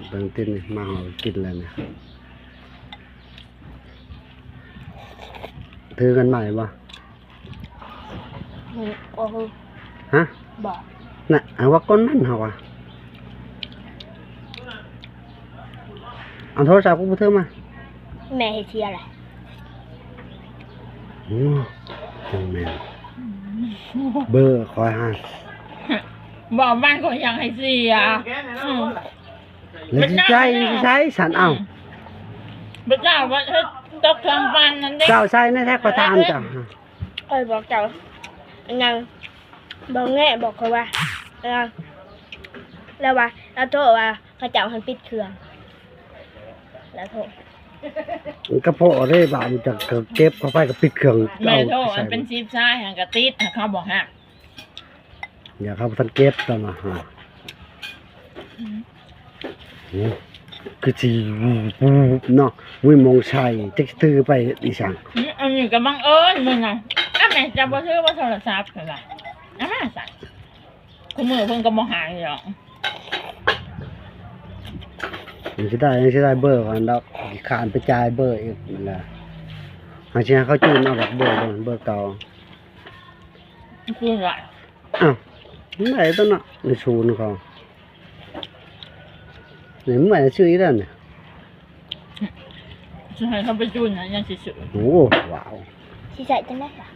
เบิ่งติดนี่มาหอกินแล้วเนี่ยถือกันใหม่บ่โอ้โหฮะบอกน่ะเอาว่าก้นนั่นเหรอวะเอาโทรศัพท์กูไปเถอะมาแม่ให้เชียร์อะไรจังแม่เบอร์คอยหาบอกบ้านก็ยังให้เสียแล้วใช้ฉันเอาพระเจ้าว่าตกทางฟันนั่นเด็กเจ้าใช้ในแท้ก็ตามจ้ะบอกเจ้ายังบอกแง่บอกเขาว่าแล้วว่าแล้วโทษว่าเขาเจ้าหันปิดเครื่องแล้วโทษกระเพาะได้บาดจะเก็บเข้าไปกับปิดเครื่องแม่โทษมันเป็นซีบซ้ายห่างกระติดเขาบอกฮะอย่าเข้าทันเก็บตอนมาฮะคือจีเนาะวิมงชัยจะตื้อไปอีสังอันนี้ก็บังเอิญมึงไงแม่จะบ่ซื้อว่าโทรศัพท์เหรอมาสั่งคุณมือเพิ่งก็บ่หายหรอกยังจะได้เบอร์กันแล้วขานไปจ่ายเบอร์อีกนั่นแหละหาเชียเขาจูนเอาแบบเบอร์เก่าคืออะไรอ้าวไหนต้นน่ะในศูนย์เขาไหนไม่ชื่ออีนั่นเนี่ยจะให้เขาไปจูนนะยังสิสุดโอ้ว้าวสิใส่จังได้ค่ะ